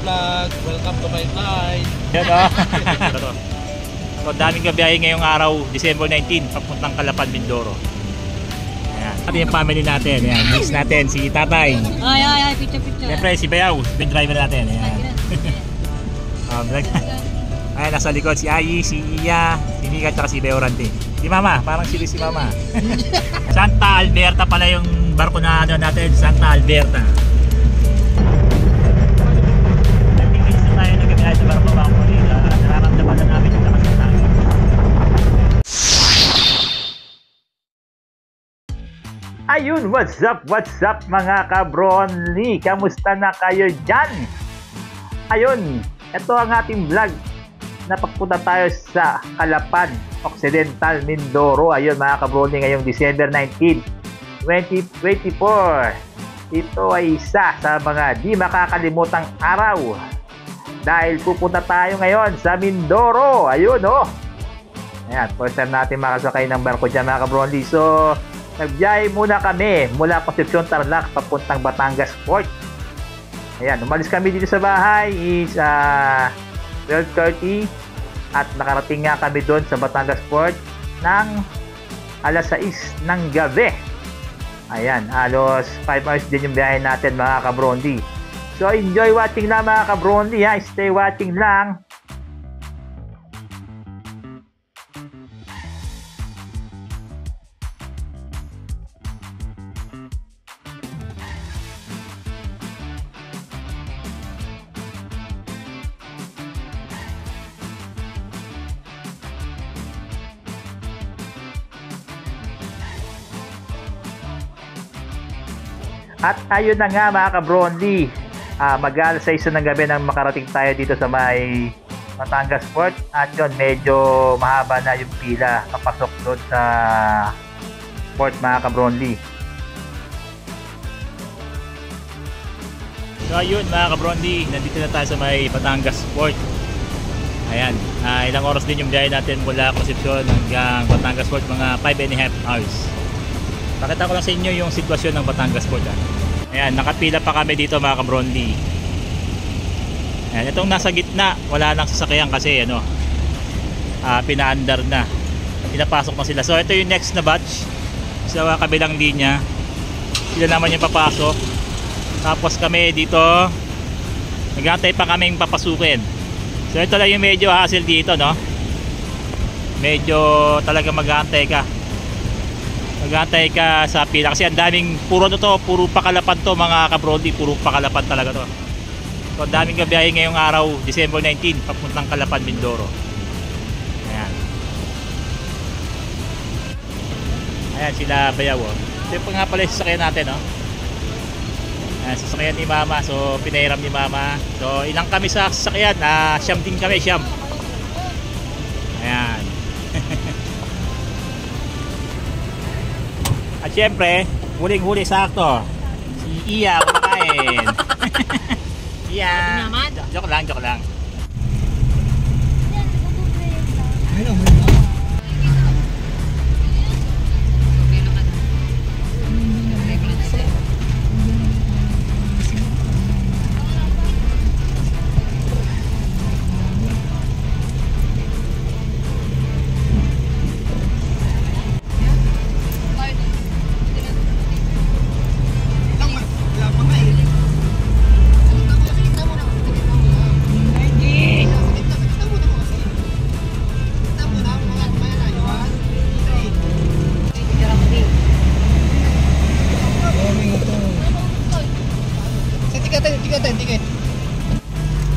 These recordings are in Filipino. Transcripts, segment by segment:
Vlog. Welcome to my side. Yan o. So daming kabiyahe ngayong araw, December 19, papuntang Calapan, Mindoro. Ayan. Ito yung family natin. Ayan. Miss natin si Tatay. Ay, picture. Siyempre si Bayaw, bin driver natin. Ayan. Ayan, nasa likod si Ayi, si Iya, si Mika, at si Beorante. Si Mama, parang si Mama. Santa Alberta pala yung barko na ano natin, Santa Alberta. Nagtikilis na tayo ng gabiyahe sa barko mga kapatid. Nararamdaman na namin yung lakas ng tayo. Ayun, what's up mga kabronly? Kamusta na kayo dyan? Ayun, ito ang ating vlog. Napapunta tayo sa Calapan, Occidental, Mindoro. Ayun mga kabronly, ngayong December 19, 2024. Ito ay isa sa mga di makakalimutang araw. Dahil pupunta tayo ngayon sa Mindoro. Ayun oh. Ayan, first time natin makasakay ng barko dyan mga kabronly. So, nagbiyahe muna kami mula Concepcion, Tarlac papuntang Batangas Port. Ayan, umalis kami dito sa bahay is 12:30 at nakarating nga kami doon sa Batangas Port ng alas 6 ng gabi. Ayan, halos 5 hours din yung biyahe natin mga kabronly. So enjoy watching lang mga kabronly ha, stay watching lang. At ayun na nga mga kabronly, mag-alas 6 ng gabi nang makarating tayo dito sa may Batangas Port. At yun, medyo mahaba na yung pila papasok doon sa port mga kabronly. So ayun mga kabronly, nandito na tayo sa may Batangas Port. Ayan, ilang oras din yung biyahe natin mula Concepcion hanggang Batangas Port, mga 5.5 hours. Pakita ko lang sa inyo yung sitwasyon ng Batangas Port. Ayan, nakapila pa kami dito mga kabronly. Ayan, itong nasa gitna, wala nang sasakyan kasi ano, pinaandar na. Pinapasok na sila. So ito yung next na batch sa kabilang linya. Sila naman yung papasok. Tapos kami dito, nag-aantay pa kaming papasukin. So ito lang yung medyo hassle dito, no? Medyo talaga mag-aantay ka. Magantay ka sa pila kasi ang daming puro pakalapan to mga kabronly, puro pakalapan talaga to. So ang daming gabiyahe ngayong araw, December 19, papuntang Calapan, Mindoro. Ayan. Ayan sila Bayaw. Ito yung nga pala yung sasakyan natin, no? Ayan, sasakyan ni Mama. So pinairam ni Mama. So ilang kami sa sasakyan? Siyam din kami, siyam. Ayan. At syempre, huling-huli sakto, si Iya kumakain. Iya. Joke lang.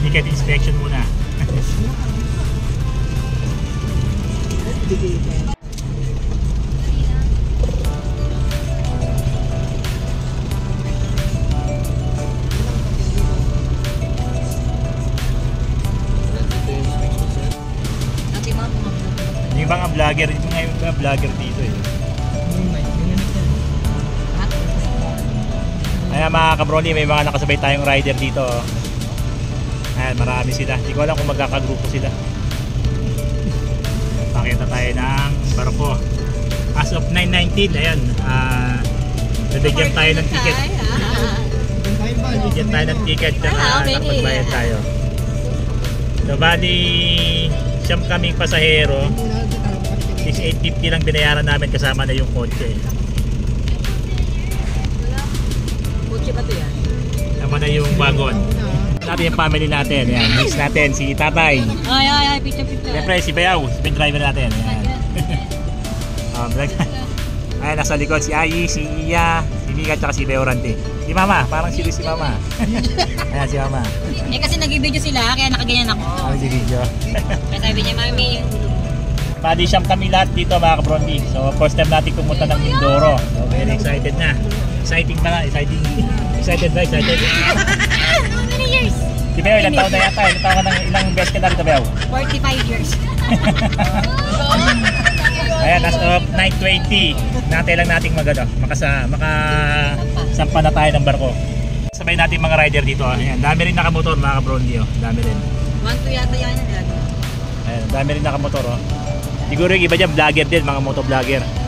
Ticket inspection muna. Yung mga vlogger, yung mga vlogger dito eh. Ayan mga kabronly, may mga nakasabay tayong rider dito. Ayan, marami sila. Hindi ko alam kung magkakagrupo sila. Pakita tayo ng barko. As of 9:19, ayan. Nabigyan tayo ng ticket. Bigyan tayo ng ticket at okay. magbayad tayo. So bali, siyam kaming pasahero. Is 850 lang binayaran namin kasama na yung kotse. Kotse ba ito yan? Kasama na yung wagon. Natin yung family natin. Ayan, miss natin si Tatay. Ay, picture. Siyempre si Bayaw, spin driver natin. Ayan. Ayan, nasa likod si Ayi, si Iya, si Mika, at si Beorante. Si Mama, parang serious si Mama. Ayan si Mama. Eh kasi nag-video sila, kaya nakaganyan ako. Ano si video? Kaya sabi niya, Mami, Padi siyam kami lahat dito mga kabrondi. So first time natin pumunta ng Mindoro. So very excited na. Exciting ba na? Exciting. Excited ba? Excited? how many years? Si Beo, ilang taon na yata? Ilang taon ka ng ilang beses ka na rito, Beo? 45 years. Ayan, as of 9:20, natay lang nating makasampa na tayo ng barko. Sabay natin mga rider dito. Ayan, dami rin nakamotor mga kabrondi. Oh. Dami rin. 1-2 yata yan. Ayan, dami rin nakamotor. Oh. Siguro yung iba dyan, vlogger din, mga motovlogger. Ayan.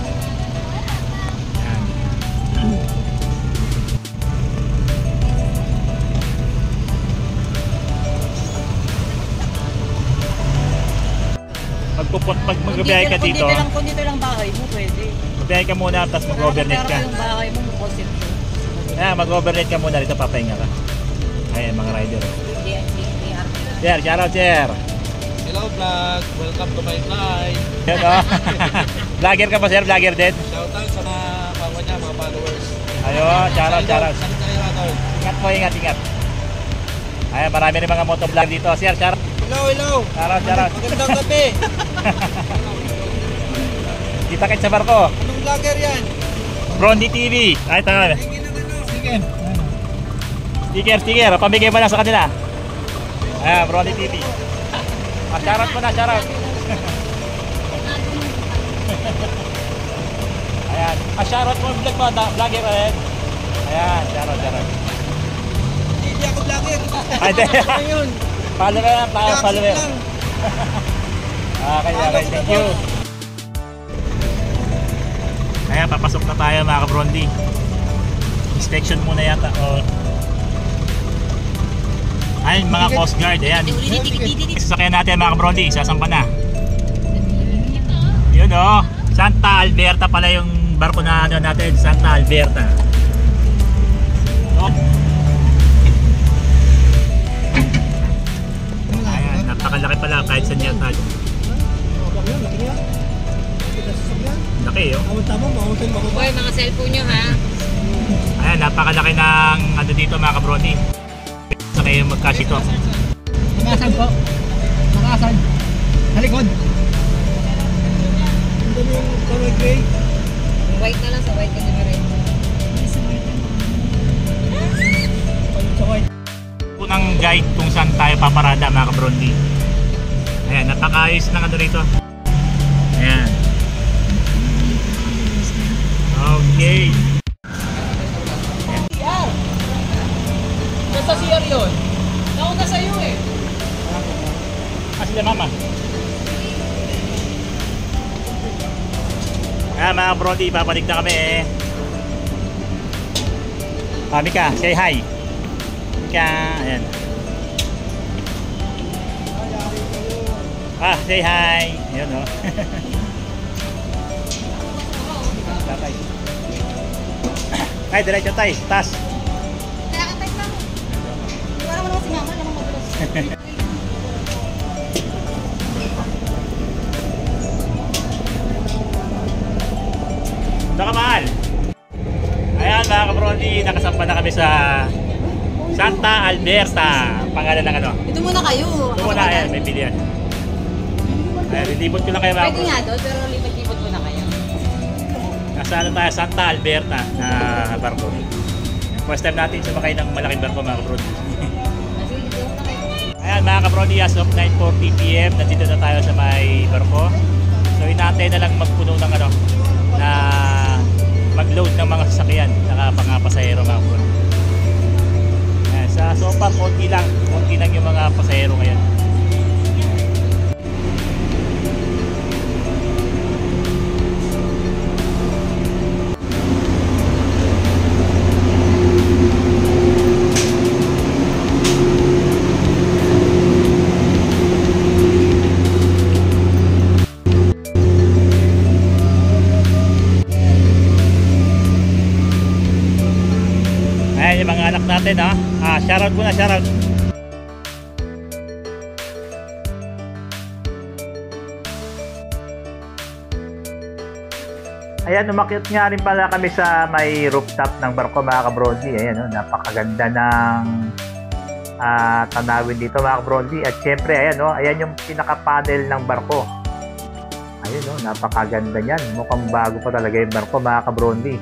Pag magbiyahe ka dito, Kung dito lang bahay mo, pwede. magbiyahe ka muna, tapos mag-overnight ka. Pero yung bahay mo, concept. Ayan, mag-overnight ka muna dito, papahinga ka. Ayan, mga rider. Sir, shoutout sir. Hello vlog, welcome to my flight. Yan o. Vlogger ka pa sir? Vlogger din? Shoutout sa mga pangwa niya, mga followers. Ayun, shoutout. Saan kayo natin? Ingat po, ingat. Ayan, marami rin mga motovlog dito. Sir, shoutout. Hello. Shoutout. Magandang gabi. Kita kit sa barko. Anong vlogger yan? Brondi TV. Ay, tama. Sticker. Pamigay mo lang sa kanila. Ayan, Brondi TV. Shoutout mo na, shoutout. Ayan. Shoutout mo, vlog mo, vlogger rin. Ayan, shoutout. Hindi ako vlogger. Ay, di. Ayun. Follow lang, follower. lang. Okay, thank you. Ayan, papasok na tayo mga kabrondi. Inspection muna yata. Ayun, mga Coast Guard. Ayan. Sasakyan natin mga kabrondi. Sasampa na. Yun o. Santa Alberta pala yung barko na ano natin. Santa Alberta. Ayan, napakalaki pala kahit saan yata. Laki yun. Boy, mga cellphone nyo ha. Ayan, napakalaki ng ano dito mga kabrondi. Sa kayo mag-cash ito. Nakasan po. Nakasan. Halikod. Ito yung color gray. White na lang, sa white ka na rin. Sa white. Unang guide kung saan tayo paparada mga kabrondi. Ayan, napakaayos ng ano rito. Ayan. Okay. Nasa CR yun. Nauna sa'yo eh. Sila mama. Ayan mga kabrondi, papalig na kami eh. Mika, say hi. Mika, ayan. Say hi. Ayan o. Tatay. Ay, diretso tayo. Tas. Nakakatay pa mo. Wala mo naman si mama, naman madulas. Nakamahal. Ayan mga kabrondi, nakasampa na kami sa Santa Alberta. Pangalan ng ano? Ito muna kayo. Ito muna, ayan, may bilihan. Ayan, lilibot ko lang kayo mga Pwede nga doon, pero lipat-lipat muna kayo. Nasa ano tayo, Santa Alberta na barko. First time natin sumakay ng malaking barko mga kabrondi. Kasi ito muna kayo. Ayan mga kabrondi, as of 9:40 PM, nandito na tayo sa may barko. So inaantay na lang magpuno ng ano, na mag-load ng mga sasakyan saka mga pasahero mga kabrondi. Ayan, so far konti lang yung mga pasahero ngayon. natin, no? Shoutout muna, shoutout. Ayan, umakyat nga rin pala kami sa may rooftop ng barko mga ka-Bronzy. Ayan, no? Napakaganda ng tanawin dito mga ka-Bronzy. At syempre, ayan, no? Ayan yung pinaka-panel ng barko. Ayun, no? Napakaganda niyan. Mukhang bago pa talaga yung barko mga ka-Bronzy.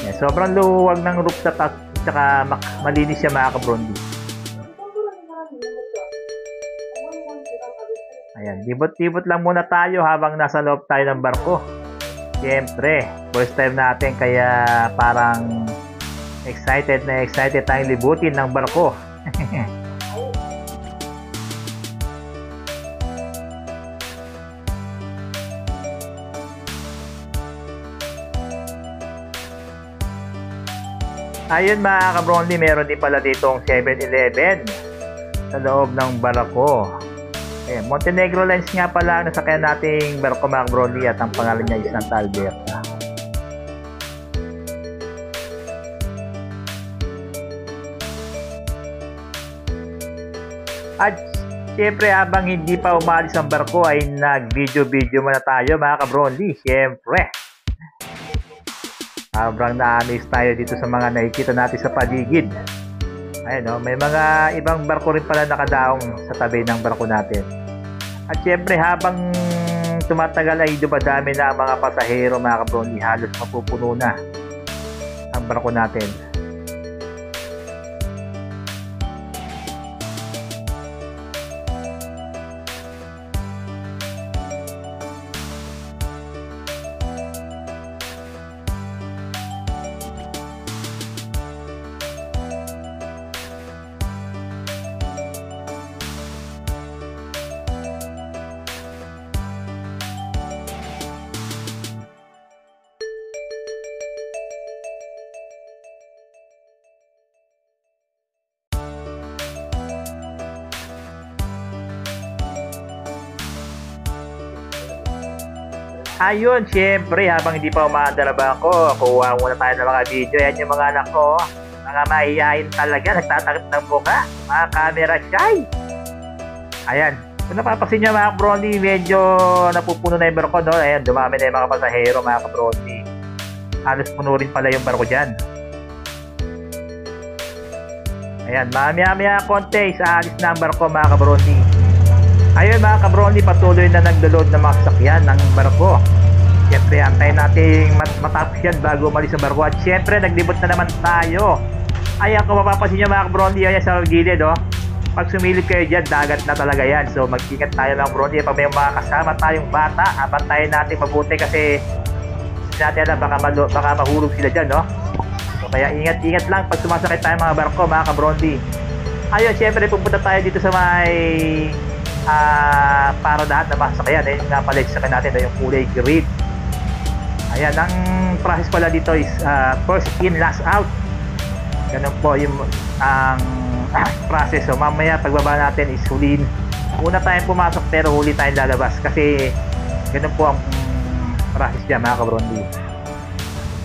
Ayan, sobrang luwag ng rooftop at saka malinis siya mga ka-Bronzy. Ayan, libot-libot lang muna tayo habang nasa loob tayo ng barko. Siyempre, first time natin kaya parang excited tayong libutin ng barko. Ayun mga ka-Bronzy, meron din pala ditong 7-Eleven sa loob ng barko. Ayan, Montenegro Lines nga pala ang nasakyan nating barko mga ka-Bronzy at ang pangalan niya is Santa Alberta. At syempre habang hindi pa umalis ang barko ay nag-video muna tayo mga ka-Bronzy. Syempre sobrang na-amaze tayo dito sa mga nakikita natin sa paligid. Ayan, no? May mga ibang barko rin pala nakadaong sa tabi ng barko natin. At syempre habang tumatagal ay dumadami na ang mga pasahero mga ka-Bronzy. Halos mapupuno na ang barko natin. Ayun, syempre, habang hindi pa umaandar ang bangko, kuha muna tayo ng mga video. Yan yung mga anak ko, mga mahihayin talaga, nagtatakip ng buka, mga camera shy. Ayan, kung napapasin nyo mga ka-Bronzy, medyo napupuno na yung barko, no? Ayan, dumami na yung mga pasahero mga ka-Bronzy. Halos puno rin pala yung barko dyan. Ayan, mamaya konti, aalis na ang barko mga ka-Bronzy. Ayun mga ka-Bronzy, patuloy na nagdo-load ng mga sasakyan ng barko. Siyempre, antayin natin matapos yan bago umalis ang barko. At siyempre, naglibot na naman tayo. Ayan, kung mapapasin nyo mga ka-Bronzy, ayan sa gilid, oh. Pag sumilip kayo dyan, dagat na talaga yan. So, mag-ingat tayo mga ka-Bronzy. Pag may mga kasama tayong bata, abantayin natin mabuti kasi hindi natin alam, baka mahulog sila dyan, no? So, kaya ingat-ingat lang pag sumasakay tayo mga barko, mga ka-Bronzy. Ayun, siyempre, pupunta tayo dito sa may para lahat na masakyan. Ayun nga pala yung sakyan natin, yung kulay green. Ayan, ang process pala dito is first in, last out. Ganun po yung ang process. So mamaya pagbaba natin is huliin. Una tayong pumasok pero huli tayong lalabas kasi ganun po ang process dyan mga ka-Bronzy.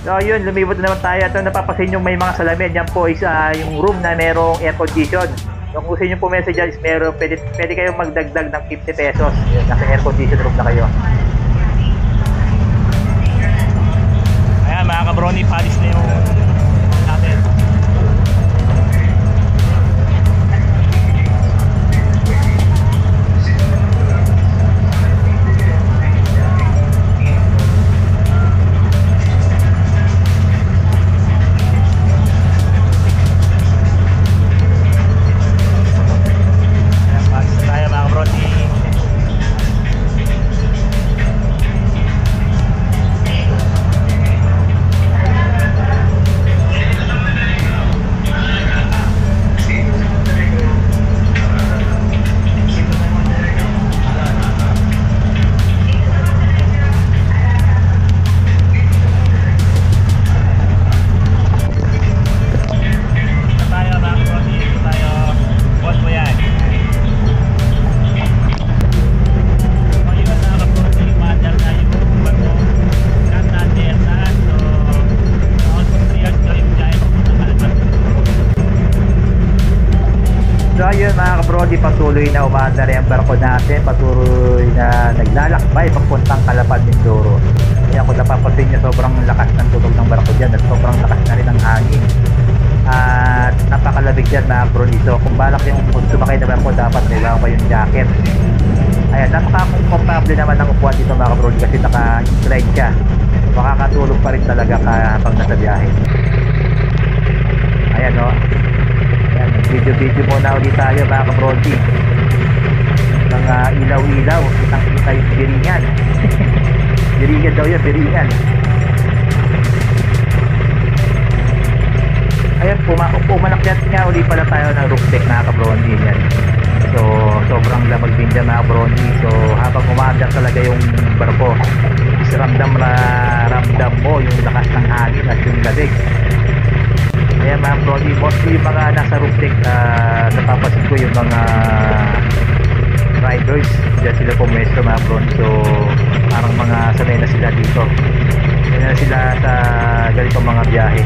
So yun, lumibot na naman tayo. Ito napapasin yung may mga salamin. Yan po is yung room na merong air condition. Yung gusto nyo pumesa dyan is meron, pwede kayong magdagdag ng 50 pesos. Yun, nasa air condition room na kayo. Ayan mga ka-Bronzy, palis na yung natin. So ayun mga kabrodi, patuloy na umaandar yung barko natin, patuloy na naglalakbay papuntang Calapad, Mindoro. Ayan, kung napapansin nyo, sobrang lakas ng tunog ng barko dyan at sobrang lakas na rin ng hangin. At napakalabig dyan mga kabrodi. So kung balak yung sumakay na barko, dapat may bago kayong jacket. Ayan, napaka-comfortable naman ng upuan dito mga kabrodi kasi naka-incline siya. Makakatulog pa rin talaga habang nasa biyahe. Ayan o. Ayan, video muna ulit tayo mga kabrodi. Mga ilaw-ilaw, kitang-kita yung biringan. Biringan daw yan, biringan. Ayan, pumalakyat nga ulit pala tayo ng roof deck mga kabrodi. Yan. So, sobrang lamag din dyan mga kabrodi. So, habang umaandar talaga yung barko, ramdam mo yung lakas ng hangin at yung labig. Ayan mga kabrodi, mostly yung mga nasa roof deck, napapasin ko yung mga riders, dyan sila pumwesto mga kabrodi. So, parang mga sanay na sila dito. Sanay na sila sa ganitong mga biyahe.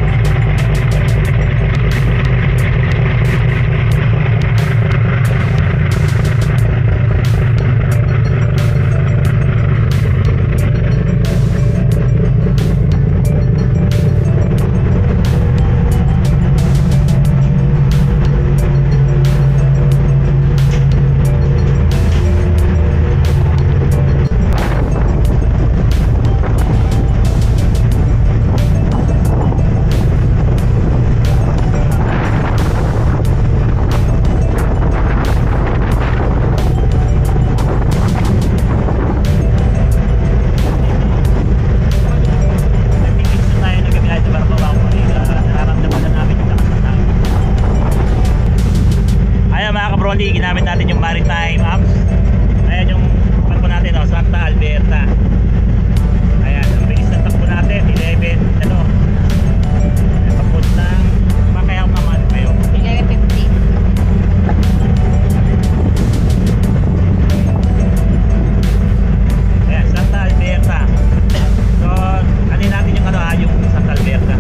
Ginamit natin yung maritime apps. Ayan yung takbo natin, oh, Santa Alberta. Ayan, ang bilis ng takbo natin, 11 tapos ng makayaw naman kayo 11:50. ayan, Santa Alberta. So, anin natin yung yung Santa Alberta.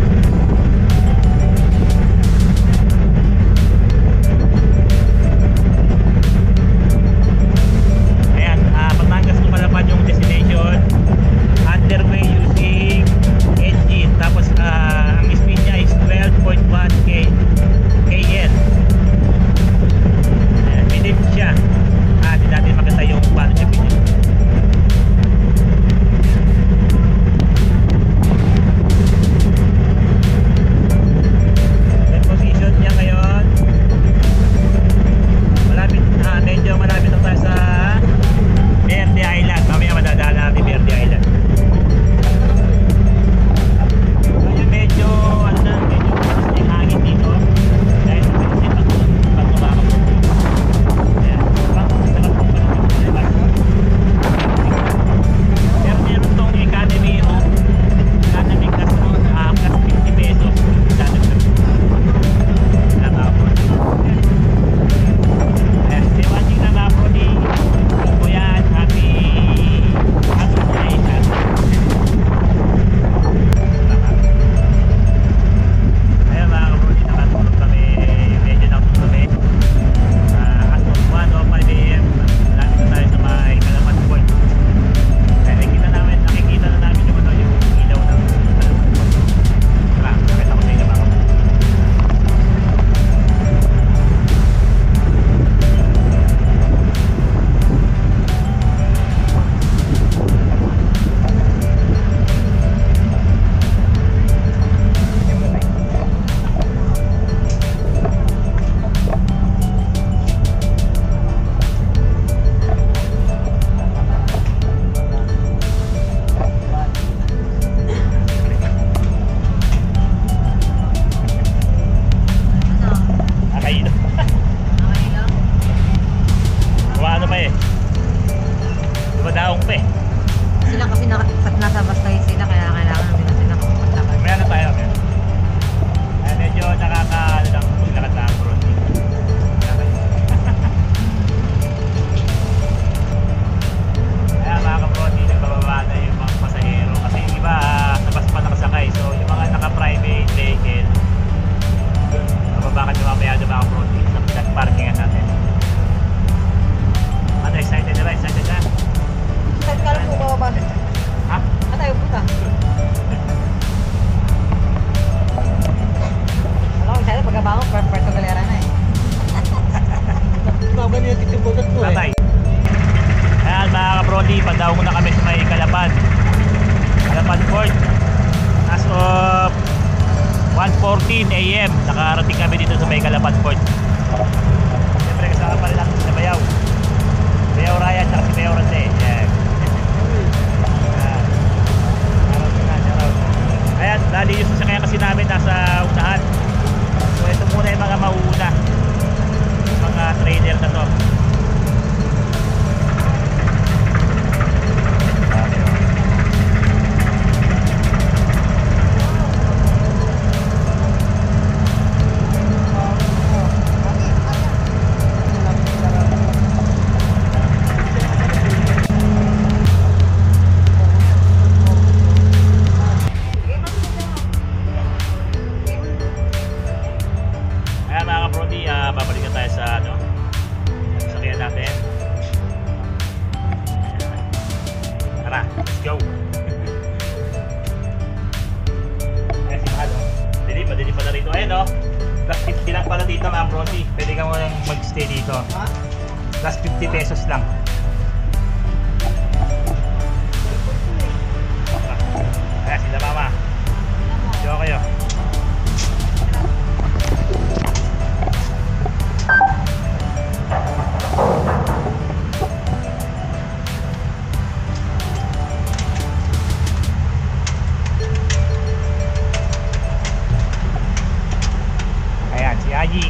Yung destination, underway using engine, tapos ang speed niya is 12.1 km. Minute siya. Hindi natin makita yung paano siya pinit. Yung position niya ngayon medyo malapit na tayo sa Verde Island. Mamaya madadala natin Verde Island. Ayun, medyo medyo hangin dito dahil hindi pa pagkabaka. Ayan, sarap po pa naman. Pero meron tong economy class plus 50 pesos. Stay watching na mga prodi. Yan, happy day. Ayan mga kabrodi, nakatulog kami. Medyo nakatulog kami. As of 1:05 AM, malapit na tayo sa may Calapad Port. Nakikita na namin yung ilaw ng Calapad Port. Tara, nakita ko sa inyo mga kabrodi. Nakainom. Okay lang. Kumano pa eh. Dumadaong pa eh. Sila kasi nasa bastay sila, kaya kailangan nila sila magpaglakad. Meron tayo, meron. Medyo nakaka-lang maglakad na ang road. Kaya mga kabrodi, nagbababa na yung mga pasahero kasi yung iba sa bus pa nakasakay. So yung mga naka-private vehicle, nababa ka mamaya mga kabrodi sa parkingan natin. 10:15 AM. Nakarating kami dito sa may Calapan Port. Siyempre kasama pa rin natin sa Bayaw. Bayaw Raya at si Bayaw Rante. Yan. Ayan, dali yung sasakyan kasi namin nasa unahan. So ito muna yung mga mauuna, mga trailer na to. Babalikan tayo sa sasakyan natin. Tara, let's go. Ayan si Mahal, madilim pala rito. Ayan o, plus 50 lang pala dito mga Brody. Pwede ka mo lang mag-stay dito. Plus 50 pesos lang. Ayan sila mama. Diyo kayo. Aji.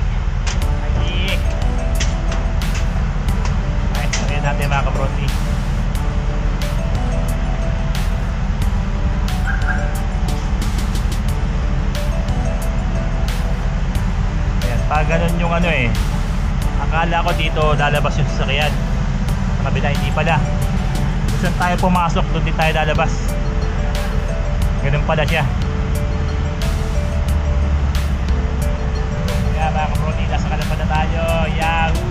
Ay, sabihin natin mga kabroti. Ayan, pag ganun yung akala ko dito lalabas yung sasakyan. Sa kabila hindi pala. Kung saan tayo pumasok, doon din tayo lalabas. Ganun pala siya. Mga kabroti, nasa Calapan na tayo. Yahoo!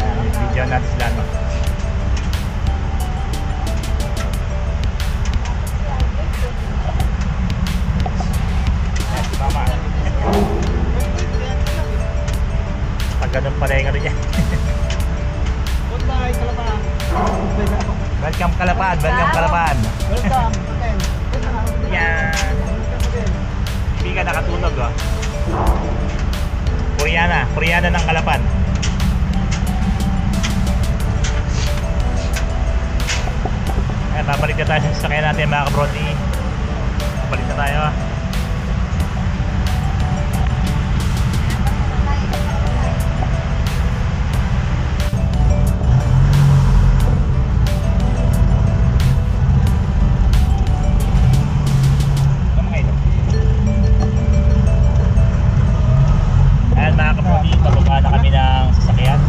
Ayan, video natin sila Ayan si mama. Pag ganun pala yung niya. Goodbye, Calapan. Welcome Calapan, welcome Calapan. Welcome. Yan. Hindi ka nakatunog Koreana ng Calapan. Ayan, babalik na tayo sa sasakyan natin mga kabroti. Babalik na tayo. Pababa na kami ng sasakyan.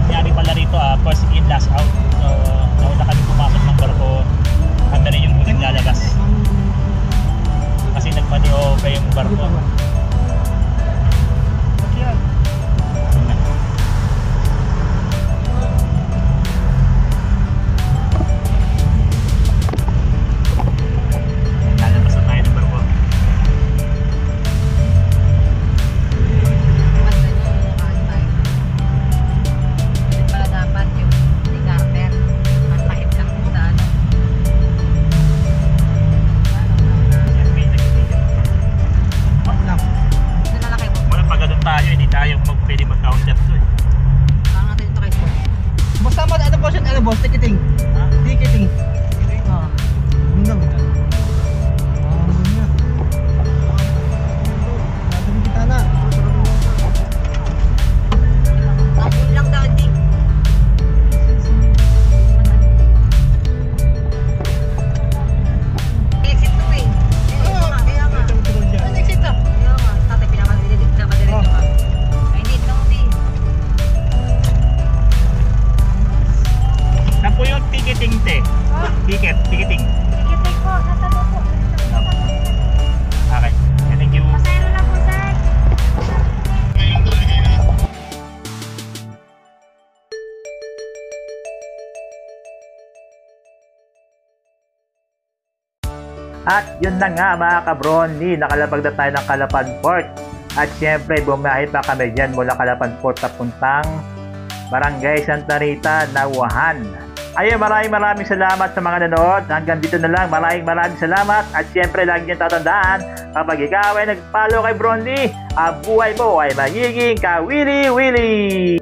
Nangyari pala rito first in last out. So nauna kami pumasok ng barko. Kami rin yung huling lalabas. Kasi nagmanioba yung barko. Lalabas na tayo ng barko. Boss, ticketing. Ticketing. Undang. Kita na. Tapos lang daw din. Exit to eh. Kaya nga. Ano exit to? Kaya nga. Tatay pinakadilig sa madilig ka. Ay, hindi ito din. Na po yung ticketing ticketing. Ticketing po. Nasa po po. Okay. Thank you. Pasayro lang po, sir. At yun na nga mga kabroni, nakalapag na tayo ng Calapan Port. At syempre bumiyahe pa kami dyan mula Calapan Port papuntang Barangay Santa Rita, Nauahan. Ayun, maraming salamat sa mga nanood. Hanggang dito na lang. Maraming salamat. At syempre, lagi nyo tatandaan, kapag ikaw ay nag-follow kay Bronzy, ang buhay mo ay magiging kawili-wili.